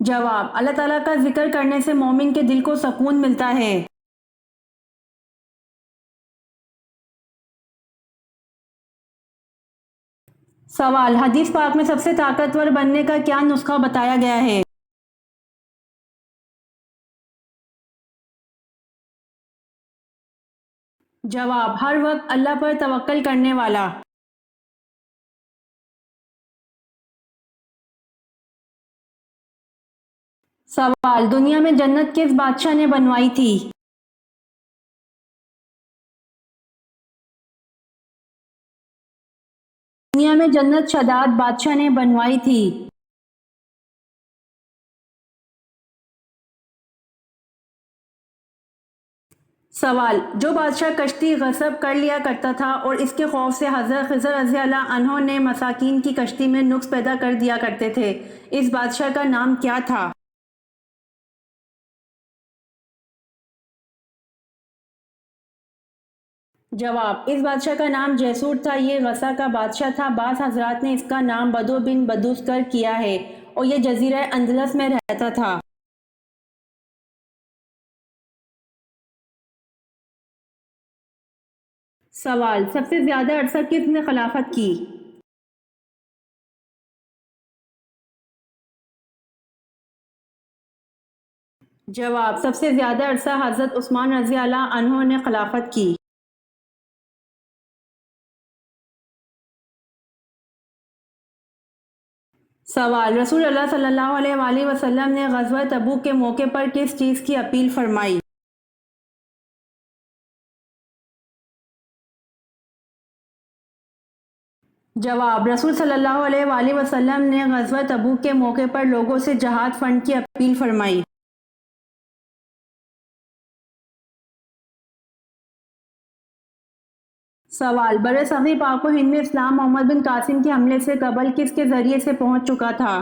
جواب: اللہ تعالیٰ کا ذکر کرنے سے مومن کے دل کو سکون ملتا ہے۔ سوال: حدیث پاک میں سب سے طاقتور بننے کا کیا نسخہ بتایا گیا ہے؟ جواب: ہر وقت اللہ پر توکل کرنے والا۔ سوال: دنیا میں جنت کس بادشاہ نے بنوائی تھی؟ دنیا میں جنت شداد بادشاہ نے بنوائی تھی۔ سوال: جو بادشاہ کشتی غصب کر لیا کرتا تھا اور اس کے خوف سے حضرت خضر رضی اللہ عنہ نے مساکین کی کشتی میں نقص پیدا کر دیا کرتے تھے، اس بادشاہ کا نام کیا تھا؟ جواب: اس بادشاہ کا نام جیسور تھا، یہ غسہ کا بادشاہ تھا۔ بعض حضرات نے اس کا نام بدو بن بدوسکر کیا ہے اور یہ جزیرہ اندلس میں رہتا تھا۔ سوال: سب سے زیادہ عرصہ کس نے خلافت کی؟ جواب: سب سے زیادہ عرصہ حضرت عثمان رضی اللہ عنہ نے خلافت کی۔ سوال: رسول اللہ صلی اللہ علیہ وآلہ وسلم نے غزوہ تبوک کے موقع پر کس چیز کی اپیل فرمائی؟ جواب: رسول صلی اللہ علیہ وآلہ وسلم نے غزوہ تبوک کے موقع پر لوگوں سے جہاد فنڈ کی اپیل فرمائی۔ سوال: برصغیر پاک و ہند میں اسلام محمد بن قاسم کے حملے سے قبل کس کے ذریعے سے پہنچ چکا تھا؟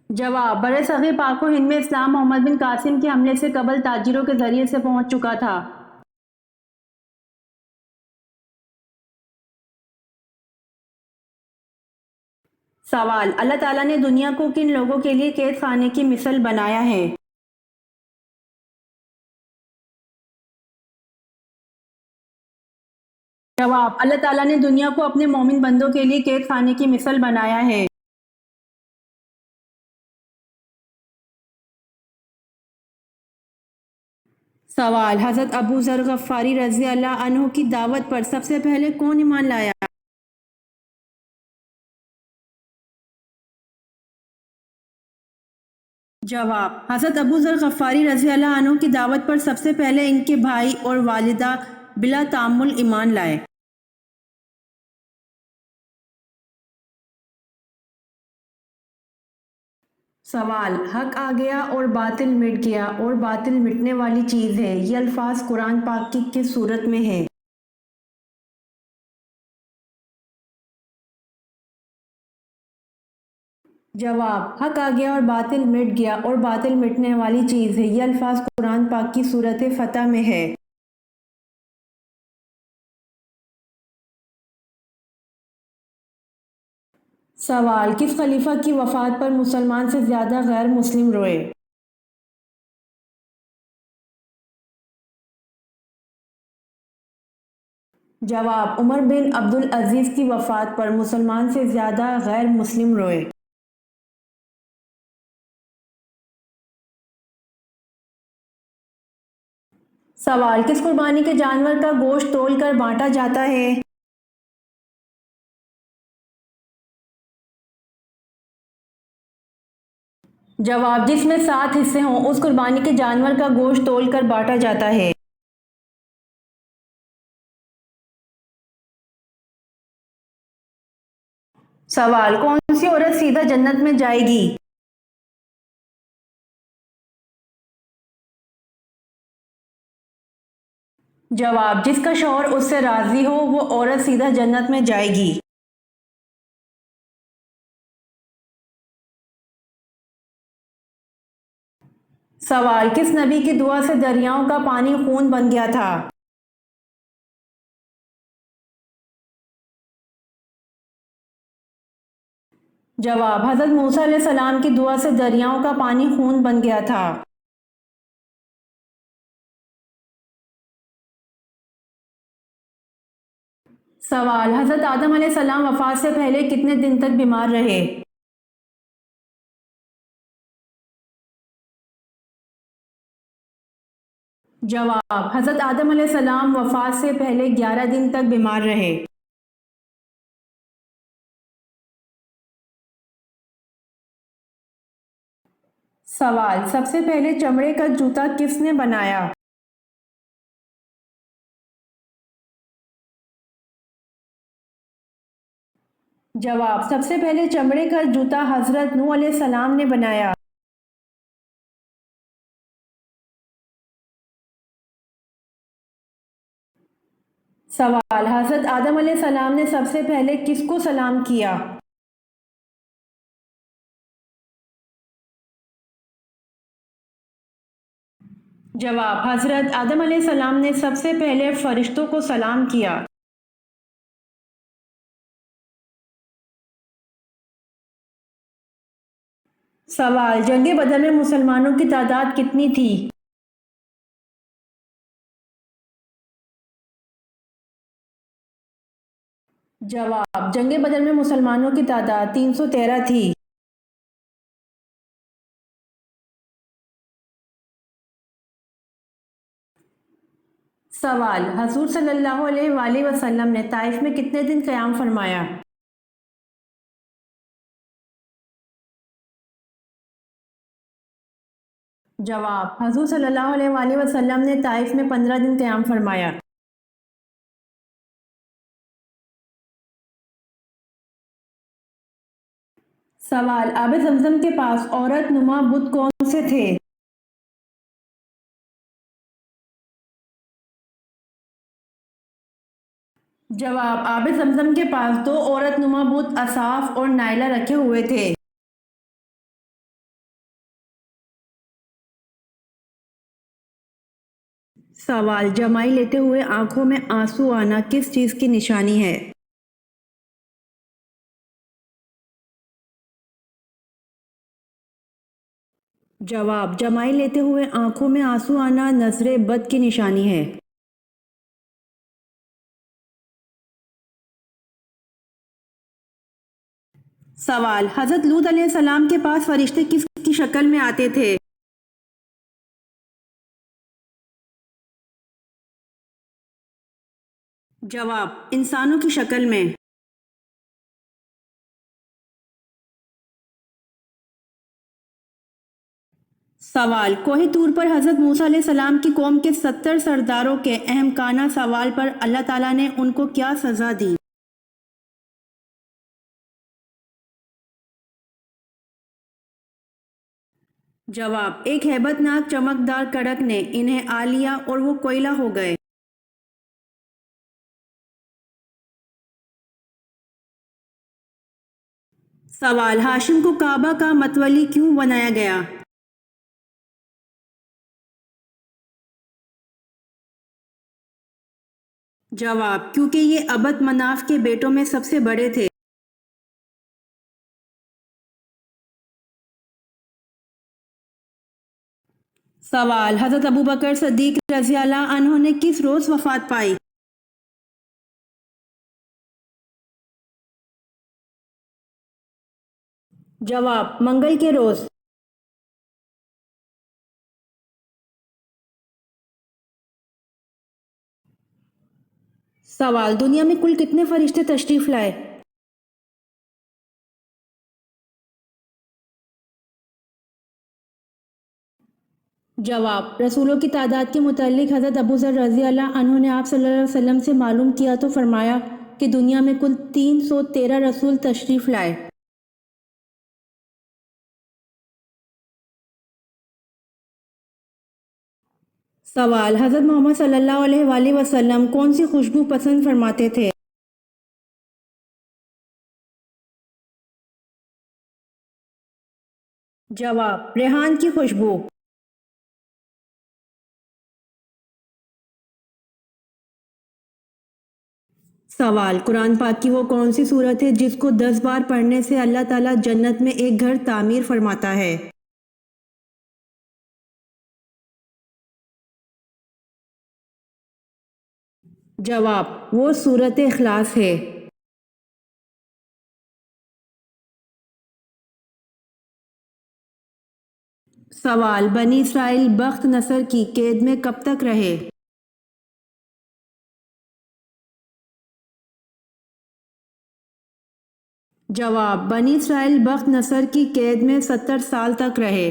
جواب: برصغیر پاک و ہند میں اسلام محمد بن قاسم کے حملے سے قبل تاجروں کے ذریعے سے پہنچ چکا تھا۔ سوال: اللہ تعالیٰ نے دنیا کو کن لوگوں کے لیے قید خانے کی مثل بنایا ہے؟ جواب: اللہ تعالیٰ نے دنیا کو اپنے مومن بندوں کے لیے قید خانے کی مثل بنایا ہے۔ سوال: حضرت ابو ذر غفاری رضی اللہ عنہ کی دعوت پر سب سے پہلے کون ایمان لایا؟ جواب: حضرت ابو ذر غفاری رضی اللہ عنہ کی دعوت پر سب سے پہلے ان کے بھائی اور والدہ بلا تعامل ایمان لائے۔ سوال: حق آ گیا اور باطل مٹ گیا اور باطل مٹنے والی چیز ہے، یہ الفاظ قرآن پاک کی کس سورت میں ہے؟ جواب: حق آ گیا اور باطل مٹ گیا اور باطل مٹنے والی چیز ہے، یہ الفاظ قرآن پاک کی سورت فتح میں ہے۔ سوال: کس خلیفہ کی وفات پر مسلمان سے زیادہ غیر مسلم روئے؟ جواب: عمر بن عبدالعزیز کی وفات پر مسلمان سے زیادہ غیر مسلم روئے۔ سوال: کس قربانی کے جانور کا گوشت تول کر بانٹا جاتا ہے؟ جواب: جس میں 7 حصے ہوں اس قربانی کے جانور کا گوشت تول کر بانٹا جاتا ہے۔ سوال: کون سی عورت سیدھا جنت میں جائے گی؟ جواب: جس کا شوہر اس سے راضی ہو وہ عورت سیدھا جنت میں جائے گی۔ سوال: کس نبی کی دعا سے دریاؤں کا پانی خون بن گیا تھا؟ جواب: حضرت موسیٰ علیہ السلام کی دعا سے دریاؤں کا پانی خون بن گیا تھا۔ سوال: حضرت آدم علیہ السلام وفات سے پہلے کتنے دن تک بیمار رہے؟ جواب: حضرت آدم علیہ السلام وفات سے پہلے 11 دن تک بیمار رہے۔ سوال: سب سے پہلے چمڑے کا جوتا کس نے بنایا؟ جواب: سب سے پہلے چمڑے کا جوتا حضرت نوح علیہ السلام نے بنایا۔ سوال: حضرت آدم علیہ السلام نے سب سے پہلے کس کو سلام کیا؟ جواب: حضرت آدم علیہ السلام نے سب سے پہلے فرشتوں کو سلام کیا۔ سوال: جنگ بدر میں مسلمانوں کی تعداد کتنی تھی؟ جواب: جنگ بدر میں مسلمانوں کی تعداد 313 تھی۔ سوال: حضور صلی اللہ علیہ وآلہ وسلم نے طائف میں کتنے دن قیام فرمایا؟ جواب: حضور صلی اللہ علیہ وآلہ وسلم نے طائف میں 15 دن قیام فرمایا۔ سوال: آب زمزم کے پاس عورت نما بت کون سے تھے؟ جواب: آب زمزم کے پاس 2 عورت نما بت اصاف اور نائلہ رکھے ہوئے تھے۔ سوال: جمائی لیتے ہوئے آنکھوں میں آنسو آنا کس چیز کی نشانی ہے؟ جواب: جمائی لیتے ہوئے آنکھوں میں آنسو آنا نظر بد کی نشانی ہے۔ سوال: حضرت لوط علیہ السلام کے پاس فرشتے کس کی شکل میں آتے تھے؟ جواب: انسانوں کی شکل میں۔ سوال: کوہ طور پر حضرت موسیٰ علیہ السلام کی قوم کے 70 سرداروں کے احمقانہ سوال پر اللہ تعالیٰ نے ان کو کیا سزا دی؟ جواب: ایک ہیبت ناک چمکدار کڑک نے انہیں آ لیا اور وہ کوئلہ ہو گئے۔ سوال: ہاشم کو کعبہ کا متولی کیوں بنایا گیا؟ جواب: کیونکہ یہ عبد مناف کے بیٹوں میں سب سے بڑے تھے۔ سوال: حضرت ابوبکر صدیق رضی اللہ عنہ نے کس روز وفات پائی؟ جواب: منگل کے روز۔ سوال: دنیا میں کل کتنے فرشتے تشریف لائے؟ جواب: رسولوں کی تعداد کے متعلق حضرت ابو ذر رضی اللہ عنہ نے آپ صلی اللہ علیہ وسلم سے معلوم کیا تو فرمایا کہ دنیا میں کل 313 رسول تشریف لائے۔ سوال: حضرت محمد صلی اللہ علیہ وآلہ وسلم کون سی خوشبو پسند فرماتے تھے؟ جواب: ریحان کی خوشبو۔ سوال، قرآن پاک کی وہ کون سی صورت ہے جس کو 10 بار پڑھنے سے اللہ تعالیٰ جنت میں ایک گھر تعمیر فرماتا ہے؟ جواب، وہ سورۃ اخلاص ہے۔ سوال، بنی اسرائیل بخت نصر کی قید میں کب تک رہے؟ جواب، بنی اسرائیل بخت نصر کی قید میں 70 سال تک رہے۔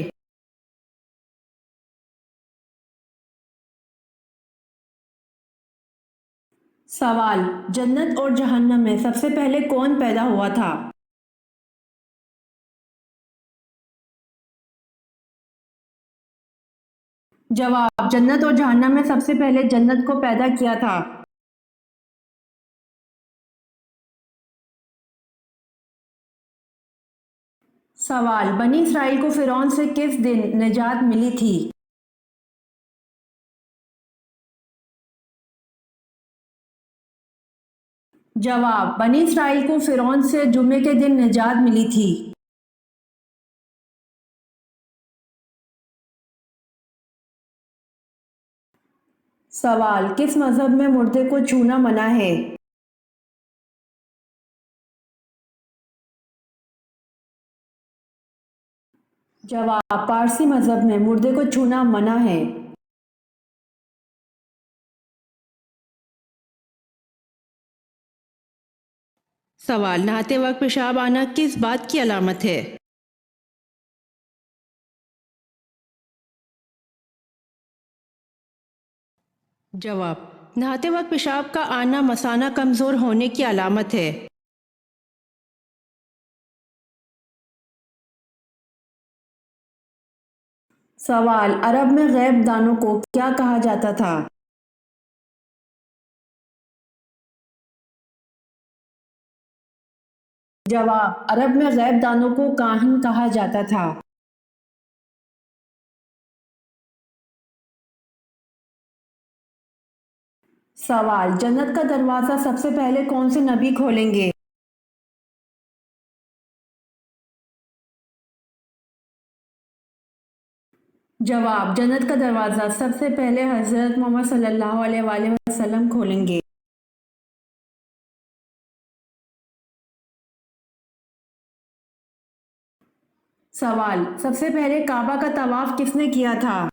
سوال، جنت اور جہنم میں سب سے پہلے کون پیدا ہوا تھا؟ جواب، جنت اور جہنم میں سب سے پہلے جنت کو پیدا کیا تھا۔ سوال، بنی اسرائیل کو فرعون سے کس دن نجات ملی تھی؟ جواب، بنی اسرائیل کو فرعون سے جمعے کے دن نجات ملی تھی۔ سوال، کس مذہب میں مردے کو چھونا منع ہے؟ جواب، پارسی مذہب میں مردے کو چھونا منع ہے۔ سوال، نہاتے وقت پیشاب آنا کس بات کی علامت ہے؟ جواب، نہاتے وقت پیشاب کا آنا مثانہ کمزور ہونے کی علامت ہے۔ سوال، عرب میں غیب دانوں کو کیا کہا جاتا تھا؟ جواب، عرب میں غیب دانوں کو کاہن کہا جاتا تھا۔ سوال، جنت کا دروازہ سب سے پہلے کون سے نبی کھولیں گے؟ جواب، جنت کا دروازہ سب سے پہلے حضرت محمد صلی اللہ علیہ وآلہ وسلم کھولیں گے۔ سوال، سب سے پہلے کعبہ کا طواف کس نے کیا تھا؟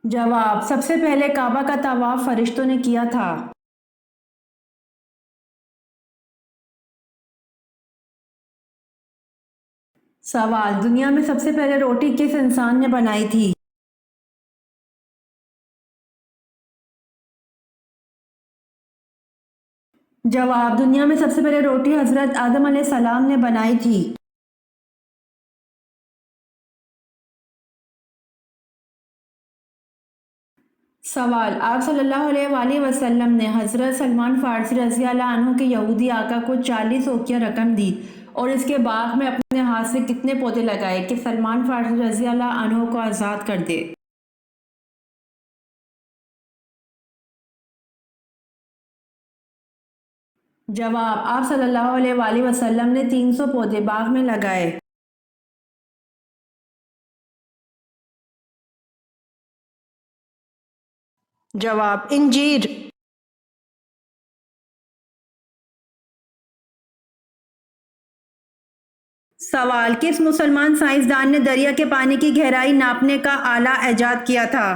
جواب، سب سے پہلے کعبہ کا طواف فرشتوں نے کیا تھا۔ سوال، دنیا میں سب سے پہلے روٹی کس انسان نے بنائی تھی؟ جواب، دنیا میں سب سے پہلے روٹی حضرت آدم علیہ السلام نے بنائی تھی۔ سوال، آپ صلی اللہ علیہ وآلہ وسلم نے حضرت سلمان فارسی رضی اللہ عنہ کے یہودی آقا کو 40 اوقیہ رقم دی اور اس کے باغ میں اپنے ہاتھ سے کتنے پودے لگائے کہ سلمان فارسی رضی اللہ عنہ کو آزاد کر دے؟ جواب، آپ صلی اللہ علیہ وآلہ وسلم نے 300 پودے باغ میں لگائے۔ جواب، انجیر۔ سوال، کس مسلمان سائنسدان نے دریا کے پانی کی گہرائی ناپنے کا آلہ ایجاد کیا تھا؟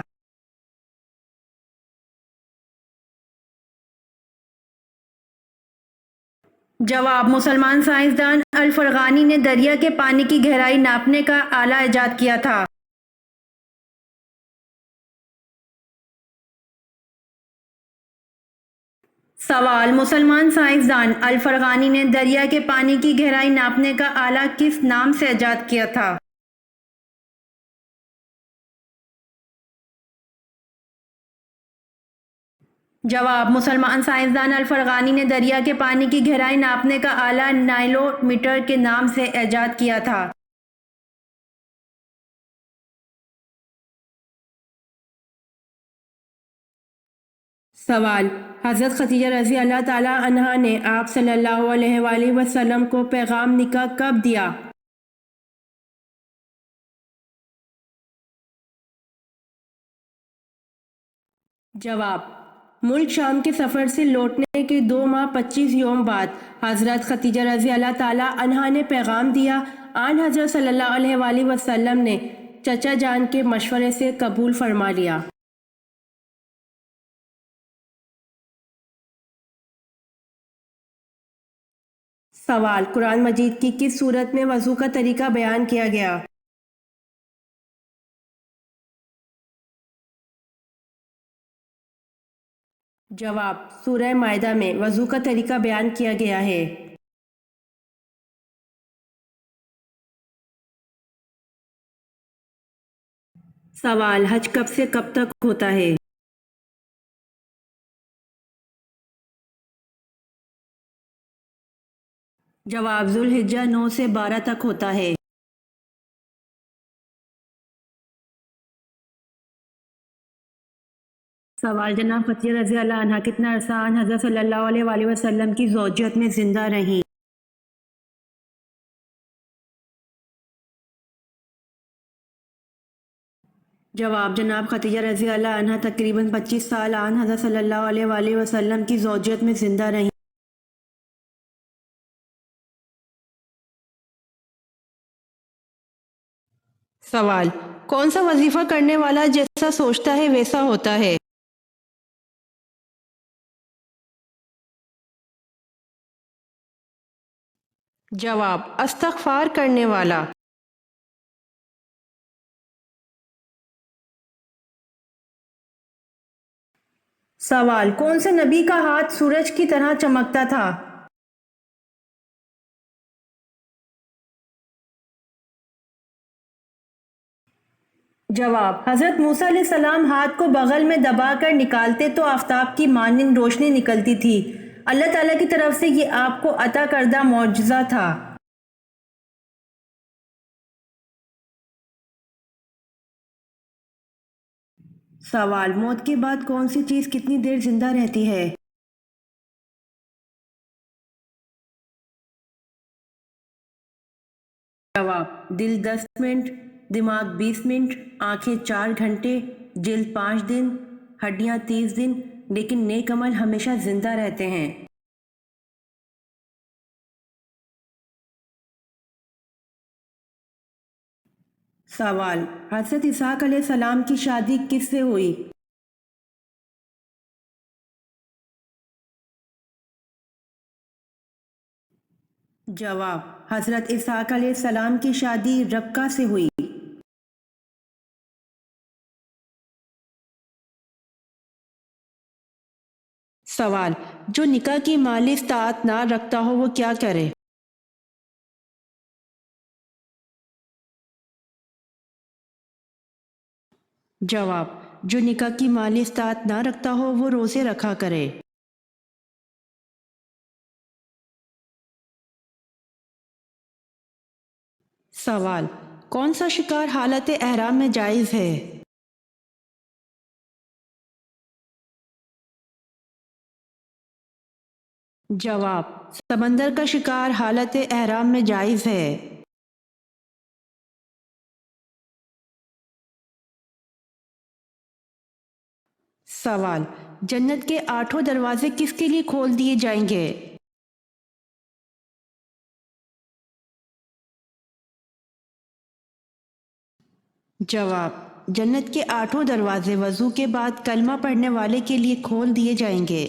جواب، مسلمان سائنسدان الفرغانی نے دریا کے پانی کی گہرائی ناپنے کا آلہ ایجاد کیا تھا۔ سوال، مسلمان سائنسدان الفرغانی نے دریا کے پانی کی گہرائی ناپنے کا آلہ کس نام سے ایجاد کیا تھا؟ جواب، مسلمان سائنسدان الفرغانی نے دریا کے پانی کی گہرائی ناپنے کا آلہ نائلو میٹر کے نام سے ایجاد کیا تھا۔ سوال: حضرت خدیجہ رضی اللہ تعالیٰ عنہا نے آپ صلی اللہ علیہ وآلہ وسلم کو پیغام نکاح کب دیا؟ جواب: ملک شام کے سفر سے لوٹنے کے 2 ماہ 25 یوم بعد حضرت خدیجہ رضی اللہ تعالیٰ عنہا نے پیغام دیا۔ آن حضرت صلی اللہ علیہ وآلہ وسلم نے چچا جان کے مشورے سے قبول فرما لیا۔ سوال: قرآن مجید کی کس سورت میں وضو کا طریقہ بیان کیا گیا؟ جواب: سورہ مائدہ میں وضو کا طریقہ بیان کیا گیا ہے۔ سوال: حج کب سے کب تک ہوتا ہے؟ جواب: ذوالحجہ 9 سے 12 تک ہوتا ہے۔ سوال: جناب خدیجہ رضی اللہ عنہا کتنا عرصہ آن حضرت صلی اللہ علیہ وآلہ وسلم کی زوجیت میں زندہ رہیں؟ جواب: جناب خدیجہ رضی اللہ عنہا تقریباً 25 سال آن حضرت صلی اللہ علیہ وآلہ وسلم کی زوجیت میں زندہ رہیں۔ سوال: کون سا وظیفہ کرنے والا جیسا سوچتا ہے ویسا ہوتا ہے؟ جواب: استغفار کرنے والا۔ سوال: کون سے نبی کا ہاتھ سورج کی طرح چمکتا تھا؟ جواب: حضرت موسیٰ علیہ السلام ہاتھ کو بغل میں دبا کر نکالتے تو آفتاب کی مانند روشنی نکلتی تھی۔ اللہ تعالیٰ کی طرف سے یہ آپ کو عطا کردہ معجزہ تھا۔ سوال: موت کے بعد کون سی چیز کتنی دیر زندہ رہتی ہے؟ جواب: دل 10 منٹ، دماغ 20 منٹ، آنکھیں 4 گھنٹے، جلد 5 دن، ہڈیاں 30 دن، لیکن نیک عمل ہمیشہ زندہ رہتے ہیں۔ سوال: حضرت اسحاق علیہ السلام کی شادی کس سے ہوئی؟ جواب: حضرت اسحاق علیہ السلام کی شادی ربکہ سے ہوئی۔ سوال: جو نکاح کی مالی استطاعت نہ رکھتا ہو وہ کیا کرے؟ جواب: جو نکاح کی مالی استطاعت نہ رکھتا ہو وہ روزے رکھا کرے۔ سوال: کون سا شکار حالت احرام میں جائز ہے؟ جواب: سمندر کا شکار حالت احرام میں جائز ہے۔ سوال: جنت کے 8 دروازے کس کے لیے کھول دیے جائیں گے؟ جواب: جنت کے 8 دروازے وضو کے بعد کلمہ پڑھنے والے کے لیے کھول دیے جائیں گے۔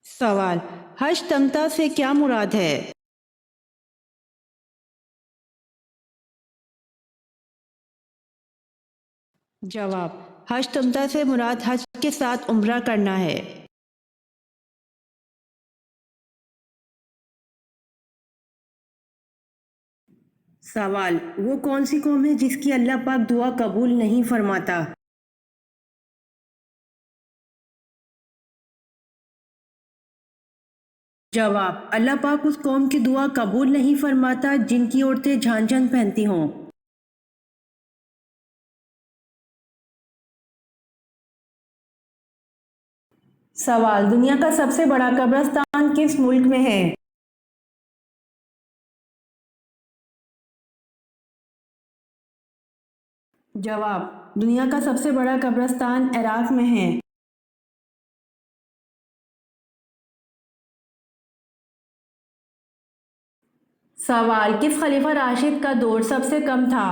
سوال: حج تمتع سے کیا مراد ہے؟ جواب: حج تمتع سے مراد حج کے ساتھ عمرہ کرنا ہے۔ سوال: وہ کون سی قوم ہے جس کی اللہ پاک دعا قبول نہیں فرماتا؟ جواب: اللہ پاک اس قوم کی دعا قبول نہیں فرماتا جن کی عورتیں جھانجھن پہنتی ہوں۔ سوال، دنیا کا سب سے بڑا قبرستان کس ملک میں ہے؟ جواب، دنیا کا سب سے بڑا قبرستان عراق میں ہے۔ سوال، کس خلیفہ راشد کا دور سب سے کم تھا؟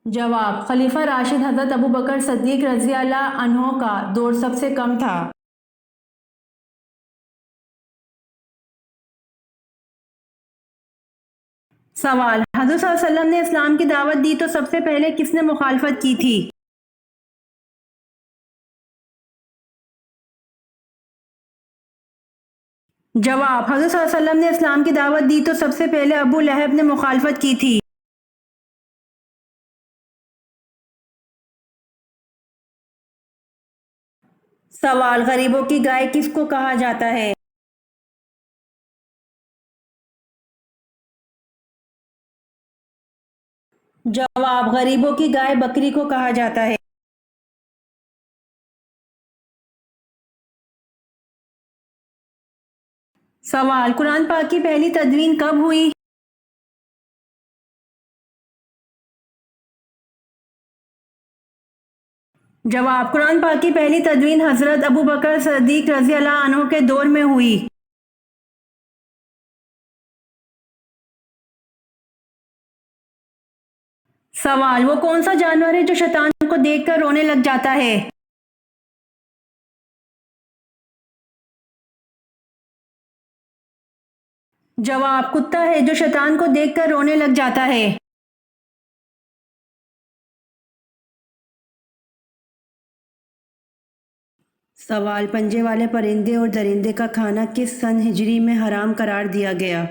جواب، خلیفہ راشد حضرت ابوبکر صدیق رضی اللہ عنہ کا دور سب سے کم تھا۔ سوال، حضرت صلی اللہ علیہ وسلم نے اسلام کی دعوت دی تو سب سے پہلے کس نے مخالفت کی تھی؟ جواب، حضرت صلی اللہ علیہ وسلم نے اسلام کی دعوت دی تو سب سے پہلے ابو لہب نے مخالفت کی تھی۔ سوال، غریبوں کی گائے کس کو کہا جاتا ہے؟ جواب، غریبوں کی گائے بکری کو کہا جاتا ہے۔ سوال، قرآن پاک کی پہلی تدوین کب ہوئی؟ جواب، قرآن پاک کی پہلی تدوین حضرت ابوبکر صدیق رضی اللہ عنہ کے دور میں ہوئی۔ سوال، وہ کون سا جانور ہے جو شیطان کو دیکھ کر رونے لگ جاتا ہے؟ جواب، کتا ہے جو شیطان کو دیکھ کر رونے لگ جاتا ہے۔ سوال، پنجے والے پرندے اور درندے کا کھانا کس سن ہجری میں حرام قرار دیا گیا؟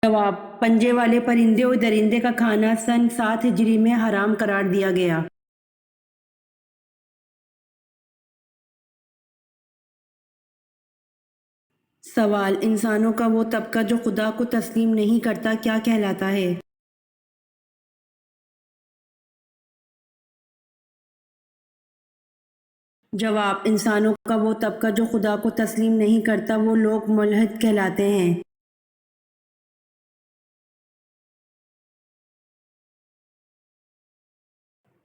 جواب، پنجے والے پرندے اور درندے کا کھانا سن 7 ہجری میں حرام قرار دیا گیا۔ سوال، انسانوں کا وہ طبقہ جو خدا کو تسلیم نہیں کرتا کیا کہلاتا ہے؟ جواب، انسانوں کا وہ طبقہ جو خدا کو تسلیم نہیں کرتا وہ لوگ ملحد کہلاتے ہیں۔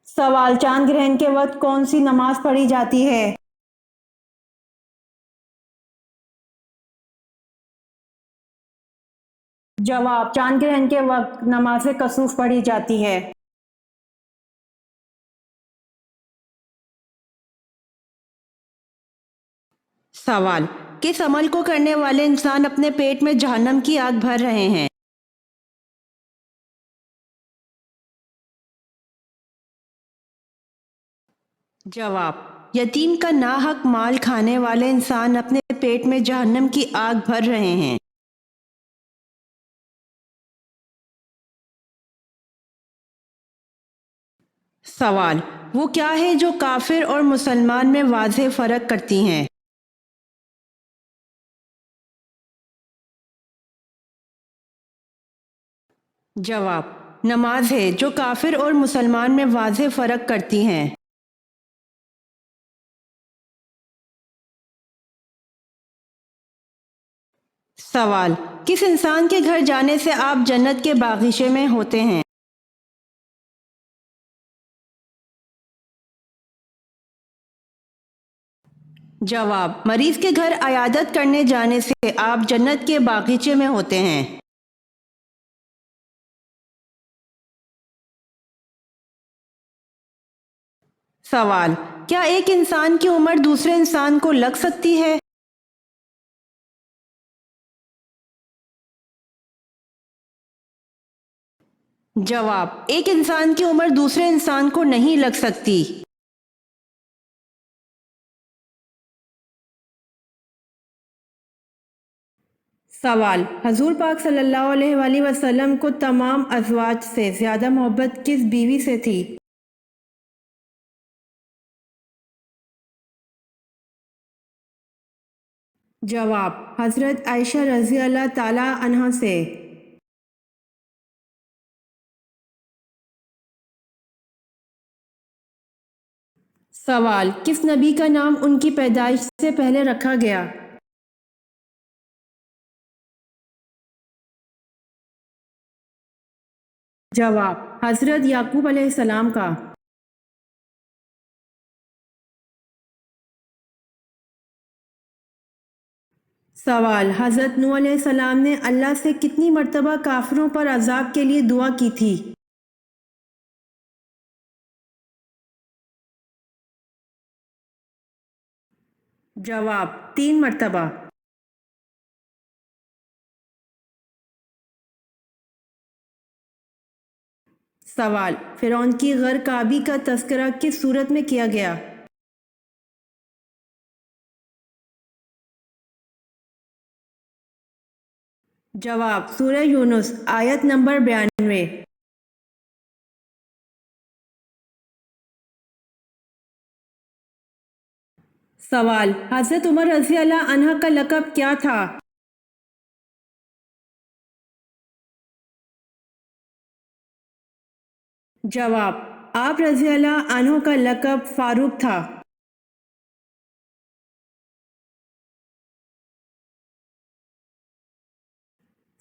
سوال، چاند گرہن کے وقت کون سی نماز پڑھی جاتی ہے؟ جواب، چاند گرہن کے وقت نماز کسوف پڑھی جاتی ہے۔ سوال، کس عمل کو کرنے والے انسان اپنے پیٹ میں جہنم کی آگ بھر رہے ہیں؟ جواب، یتیم کا ناحق مال کھانے والے انسان اپنے پیٹ میں جہنم کی آگ بھر رہے ہیں۔ سوال، وہ کیا ہے جو کافر اور مسلمان میں واضح فرق کرتی ہیں؟ جواب، نماز ہے جو کافر اور مسلمان میں واضح فرق کرتی ہیں۔ سوال، کس انسان کے گھر جانے سے آپ جنت کے باغیچے میں ہوتے ہیں؟ جواب، مریض کے گھر عیادت کرنے جانے سے آپ جنت کے باغیچے میں ہوتے ہیں۔ سوال، کیا ایک انسان کی عمر دوسرے انسان کو لگ سکتی ہے؟ جواب، ایک انسان کی عمر دوسرے انسان کو نہیں لگ سکتی۔ سوال، حضور پاک صلی اللہ علیہ وآلہ وسلم کو تمام ازواج سے زیادہ محبت کس بیوی سے تھی؟ جواب: حضرت عائشہ رضی اللہ تعالی عنہا سے۔ سوال: کس نبی کا نام ان کی پیدائش سے پہلے رکھا گیا؟ جواب: حضرت یعقوب علیہ السلام کا۔ سوال: حضرت نوح علیہ السلام نے اللہ سے کتنی مرتبہ کافروں پر عذاب کے لیے دعا کی تھی؟ جواب: 3 مرتبہ۔ سوال: فرعون کی غرق آبی کا تذکرہ کس صورت میں کیا گیا؟ جواب: سورہ یونس آیت نمبر 92۔ سوال: حضرت عمر رضی اللہ عنہ کا لقب کیا تھا؟ جواب: آپ رضی اللہ عنہ کا لقب فاروق تھا۔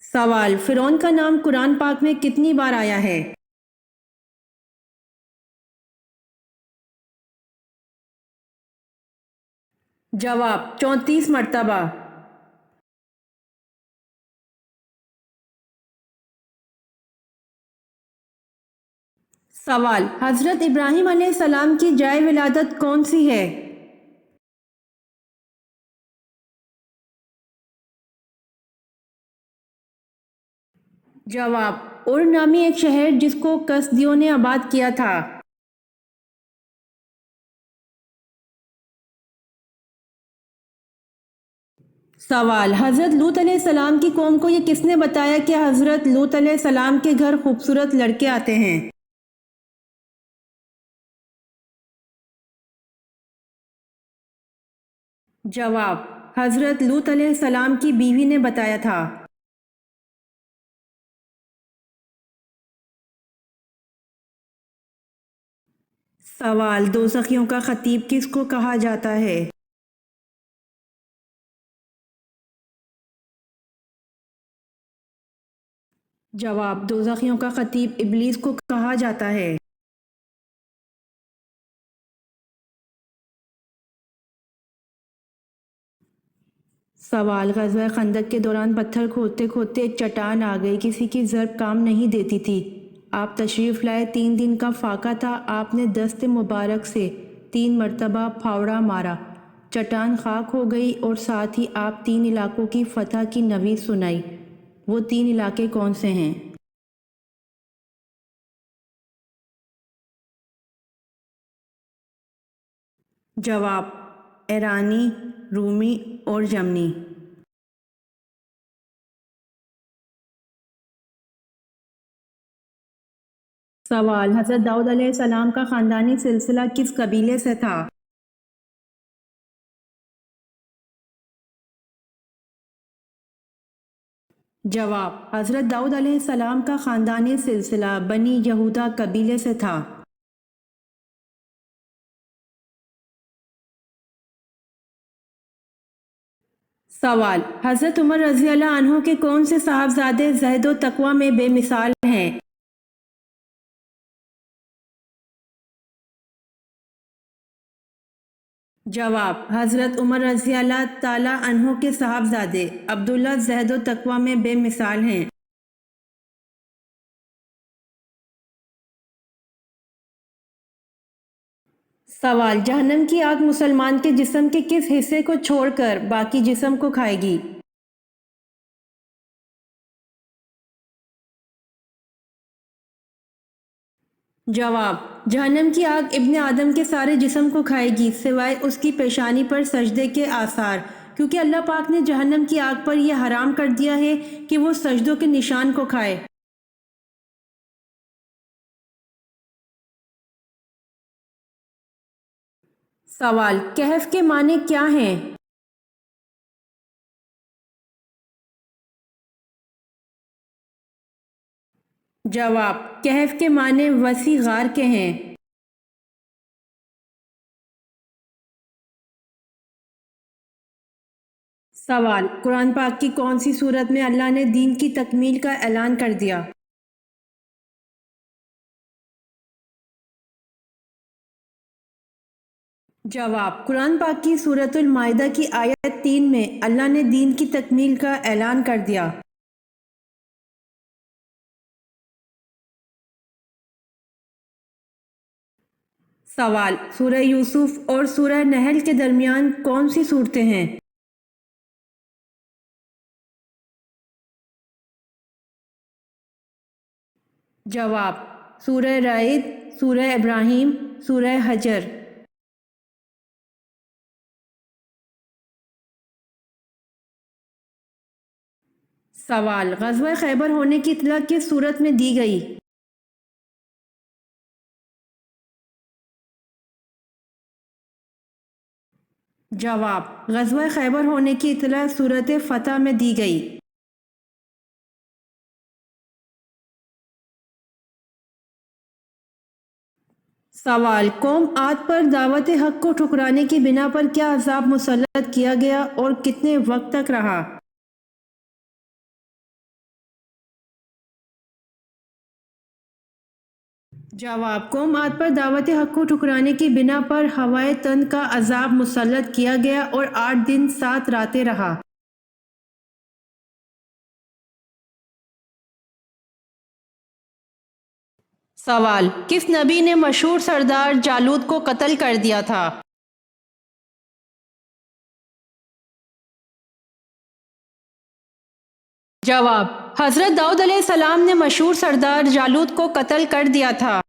سوال: فرعون کا نام قرآن پاک میں کتنی بار آیا ہے؟ جواب: 34 مرتبہ۔ سوال: حضرت ابراہیم علیہ السلام کی جائے ولادت کون سی ہے؟ جواب: اور نامی ایک شہر جس کو کسدیوں نے آباد کیا تھا۔ سوال: حضرت لوط علیہ السلام کی قوم کو یہ کس نے بتایا کہ حضرت لوط علیہ السلام کے گھر خوبصورت لڑکے آتے ہیں؟ جواب: حضرت لوط علیہ السلام کی بیوی نے بتایا تھا۔ سوال: دوزخیوں کا خطیب کس کو کہا جاتا ہے؟ جواب: دوزخیوں کا خطیب ابلیس کو کہا جاتا ہے۔ سوال: غزوہ خندق کے دوران پتھر کھودتے کھودتے ایک چٹان آ گئی، کسی کی ضرب کام نہیں دیتی تھی، آپ تشریف لائے، 3 دن کا فاقہ تھا، آپ نے دست مبارک سے 3 مرتبہ پھاوڑا مارا، چٹان خاک ہو گئی اور ساتھ ہی آپ 3 علاقوں کی فتح کی نوید سنائی، وہ 3 علاقے کون سے ہیں؟ جواب: ایرانی، رومی اور یمنی۔ سوال: حضرت داؤد علیہ السلام کا خاندانی سلسلہ کس قبیلے سے تھا؟ جواب: حضرت داؤد علیہ السلام کا خاندانی سلسلہ بنی یہودہ قبیلے سے تھا۔ سوال: حضرت عمر رضی اللہ عنہ کے کون سے صاحبزادے زہد و تقوی میں بے مثال ہیں؟ جواب: حضرت عمر رضی اللہ تعالی عنہ کے صاحبزادے عبداللہ زہد و تقوی میں بے مثال ہیں۔ سوال: جہنم کی آگ مسلمان کے جسم کے کس حصے کو چھوڑ کر باقی جسم کو کھائے گی؟ جواب: جہنم کی آگ ابن آدم کے سارے جسم کو کھائے گی سوائے اس کی پیشانی پر سجدے کے آثار، کیونکہ اللہ پاک نے جہنم کی آگ پر یہ حرام کر دیا ہے کہ وہ سجدوں کے نشان کو کھائے۔ سوال: کہف کے معنی کیا ہیں؟ جواب: کہف کے معنی وسیع غار کے ہیں۔ سوال: قرآن پاک کی کون سی صورت میں اللہ نے دین کی تکمیل کا اعلان کر دیا؟ جواب: قرآن پاک کی سورۃ المائدہ کی آیت 3 میں اللہ نے دین کی تکمیل کا اعلان کر دیا۔ سوال: سورہ یوسف اور سورہ نحل کے درمیان کون سی صورتیں ہیں؟ جواب: سورہ رعد، سورہ ابراہیم، سورہ حجر۔ سوال: غزوہ خیبر ہونے کی اطلاع کس صورت میں دی گئی؟ جواب: غزوہ خیبر ہونے کی اطلاع سورۃ فتح میں دی گئی۔ سوال: قوم عاد پر دعوت حق کو ٹھکرانے کی بنا پر کیا عذاب مسلط کیا گیا اور کتنے وقت تک رہا؟ جواب: قوم عاد پر دعوت حق کو ٹھکرانے کی بنا پر ہوائے تند کا عذاب مسلط کیا گیا اور 8 دن 7 راتیں رہا۔ سوال: کس نبی نے مشہور سردار جالوت کو قتل کر دیا تھا؟ جواب: حضرت داؤد علیہ السلام نے مشہور سردار جالوت کو قتل کر دیا تھا۔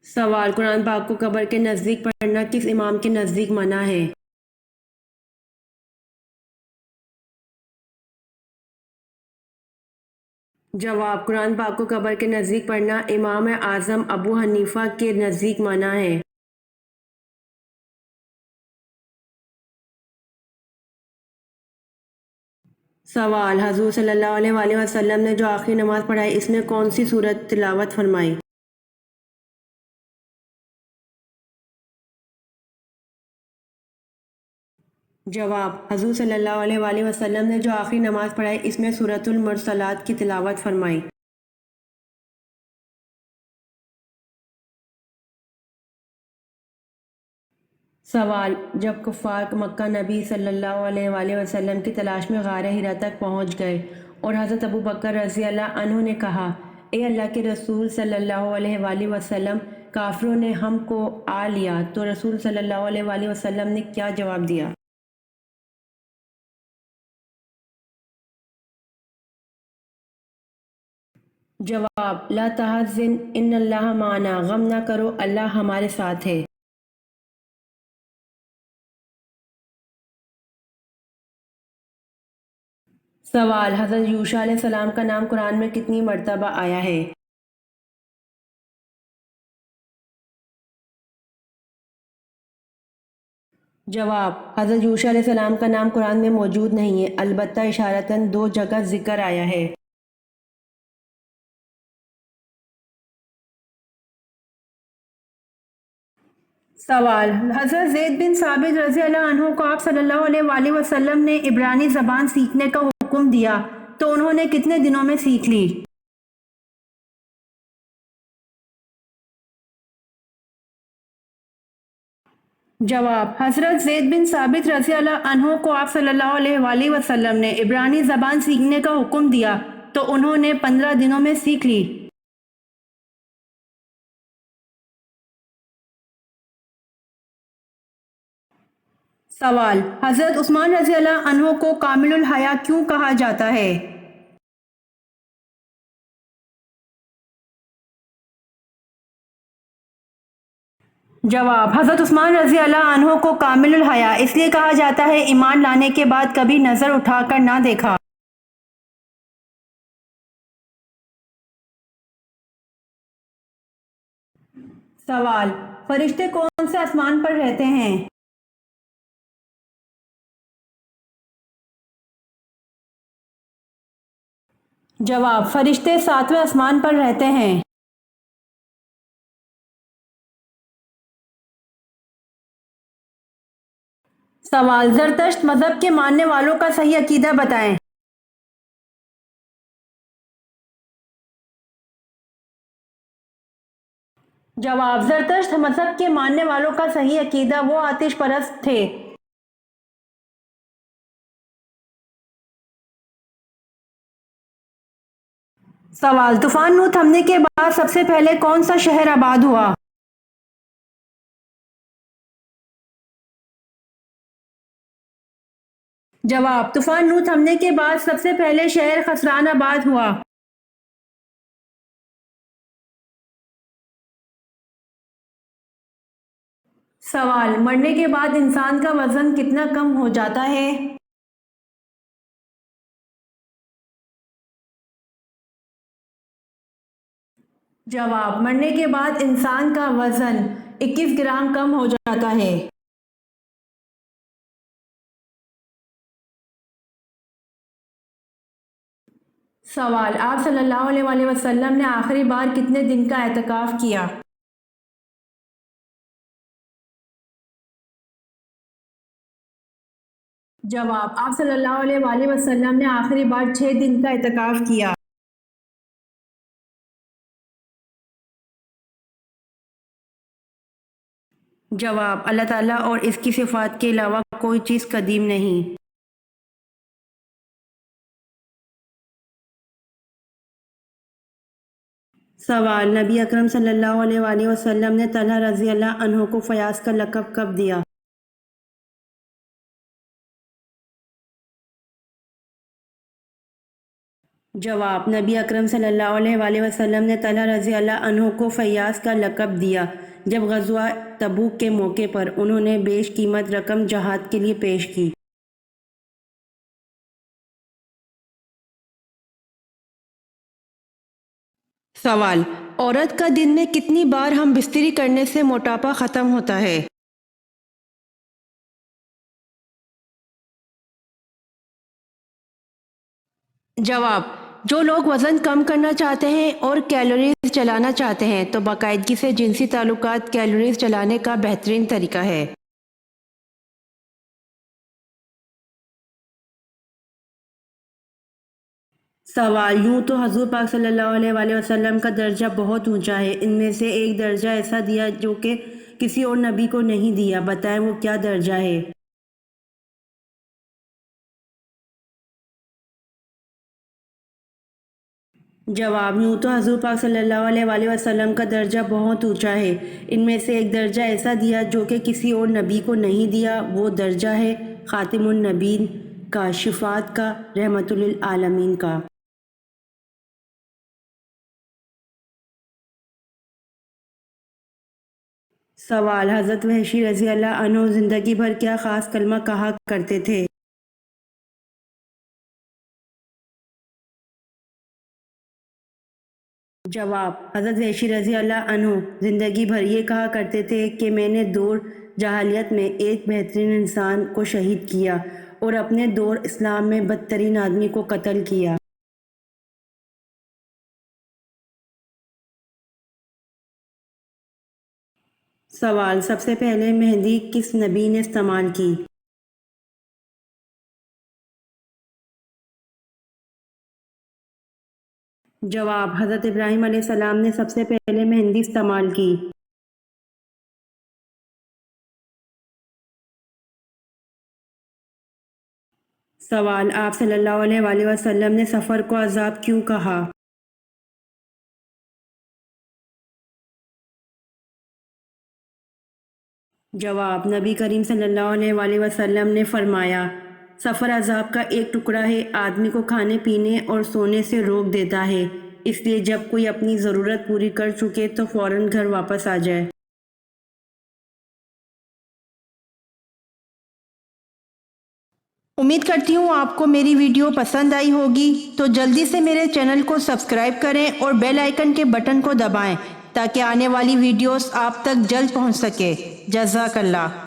سوال: قرآن پاک کو قبر کے نزدیک پڑھنا کس امام کے نزدیک منع ہے؟ جواب: قرآن پاک کو قبر کے نزدیک پڑھنا امام اعظم ابو حنیفہ کے نزدیک منع ہے۔ سوال: حضور صلی اللہ علیہ وآلہ وسلم نے جو آخری نماز پڑھائی اس میں کون سی سورت تلاوت فرمائی؟ جواب: حضور صلی اللہ علیہ وآلہ وسلم نے جو آخری نماز پڑھائی اس میں سورۃ المرسلات کی تلاوت فرمائی۔ سوال: جب کفار مکہ نبی صلی اللہ علیہ وآلہ وسلم کی تلاش میں غار حرا تک پہنچ گئے اور حضرت ابو بکر رضی اللہ عنہ نے کہا: اے اللہ کے رسول صلی اللہ علیہ وآلہ وسلم، کافروں نے ہم کو آ لیا، تو رسول صلی اللہ علیہ وآلہ وسلم نے کیا جواب دیا؟ جواب: لا تحزن ان اللہ معنا، غم نہ کرو اللہ ہمارے ساتھ ہے۔ سوال: حضرت یوشع علیہ السلام کا نام قرآن میں کتنی مرتبہ آیا ہے؟ جواب: حضرت یوشع علیہ السلام کا نام قرآن میں موجود نہیں ہے، البتہ اشارتاً 2 جگہ ذکر آیا ہے۔ سوال: حضرت زید بن ثابت رضی اللہ عنہ کو آپ صلی اللہ علیہ وآلہ وسلم نے عبرانی زبان سیکھنے کا حکم دیا تو انہوں نے کتنے دنوں میں سیکھ لی؟ جواب: حضرت زید بن ثابت رضی اللہ عنہ کو آپ صلی اللہ علیہ وآلہ وسلم نے عبرانی زبان سیکھنے کا حکم دیا تو انہوں نے 15 دنوں میں سیکھ لی۔ سوال: حضرت عثمان رضی اللہ عنہ کو کامل الحیا کیوں کہا جاتا ہے؟ جواب: حضرت عثمان رضی اللہ عنہ کو کامل الحیا اس لیے کہا جاتا ہے ایمان لانے کے بعد کبھی نظر اٹھا کر نہ دیکھا۔ سوال: فرشتے کون سے آسمان پر رہتے ہیں؟ جواب: فرشتے 7ویں آسمان پر رہتے ہیں۔ سوال: زرتشت مذہب کے ماننے والوں کا صحیح عقیدہ بتائیں۔ جواب: زرتشت مذہب کے ماننے والوں کا صحیح عقیدہ وہ آتش پرست تھے۔ سوال: طوفان نوح تھمنے کے بعد سب سے پہلے کون سا شہر آباد ہوا؟ جواب: طوفان نوح تھمنے کے بعد سب سے پہلے شہر خسران آباد ہوا۔ سوال: مرنے کے بعد انسان کا وزن کتنا کم ہو جاتا ہے؟ جواب: مرنے کے بعد انسان کا وزن 21 گرام کم ہو جاتا ہے۔ سوال: آپ صلی اللہ علیہ وسلم نے آخری بار کتنے دن کا اعتکاف کیا؟ جواب: آپ صلی اللہ علیہ وسلم نے آخری بار 6 دن کا اعتکاف کیا۔ جواب: اللہ تعالیٰ اور اس کی صفات کے علاوہ کوئی چیز قدیم نہیں۔ سوال: نبی اکرم صلی اللہ علیہ وسلم نے طلحہ رضی اللہ عنہ کو فیاض کا لقب کب دیا؟ جواب: نبی اکرم صلی اللہ علیہ وسلم نے طلحہ رضی اللہ عنہ کو فیاض کا لقب دیا جب غزوہ تبوک کے موقع پر انہوں نے بیش قیمت رقم جہاد کے لیے پیش کی۔ سوال: عورت کا دن میں کتنی بار ہم بستری کرنے سے موٹاپا ختم ہوتا ہے؟ جواب: جو لوگ وزن کم کرنا چاہتے ہیں اور کیلوریز جلانا چاہتے ہیں تو باقاعدگی سے جنسی تعلقات کیلوریز جلانے کا بہترین طریقہ ہے۔ سوال: یوں تو حضور پاک صلی اللہ علیہ وسلم کا درجہ بہت اونچا ہے، ان میں سے ایک درجہ ایسا دیا جو کہ کسی اور نبی کو نہیں دیا، بتائیں وہ کیا درجہ ہے؟ جواب: یوں تو حضور پاک صلی اللہ علیہ وسلم کا درجہ بہت اونچا ہے، ان میں سے ایک درجہ ایسا دیا جو کہ کسی اور نبی کو نہیں دیا، وہ درجہ ہے خاتم النبیین کا، شفاعت کا، رحمت للعالمین کا۔ سوال: حضرت وحشی رضی اللہ عنہ زندگی بھر کیا خاص کلمہ کہا کرتے تھے؟ جواب: حضرت وحشی رضی اللہ عنہ زندگی بھر یہ کہا کرتے تھے کہ میں نے دور جاہلیت میں ایک بہترین انسان کو شہید کیا اور اپنے دور اسلام میں بدترین آدمی کو قتل کیا۔ سوال: سب سے پہلے مہندی کس نبی نے استعمال کی؟ جواب: حضرت ابراہیم علیہ السلام نے سب سے پہلے مہندی استعمال کی۔ سوال: آپ صلی اللہ علیہ وسلم نے سفر کو عذاب کیوں کہا؟ جواب: نبی کریم صلی اللہ علیہ وسلم نے فرمایا، سفر عذاب کا ایک ٹکڑا ہے، آدمی کو کھانے پینے اور سونے سے روک دیتا ہے، اس لیے جب کوئی اپنی ضرورت پوری کر چکے تو فوراً گھر واپس آ جائے۔ امید کرتی ہوں آپ کو میری ویڈیو پسند آئی ہوگی، تو جلدی سے میرے چینل کو سبسکرائب کریں اور بیل آئیکن کے بٹن کو دبائیں تاکہ آنے والی ویڈیوز آپ تک جلد پہنچ سکے۔ جزاک اللہ۔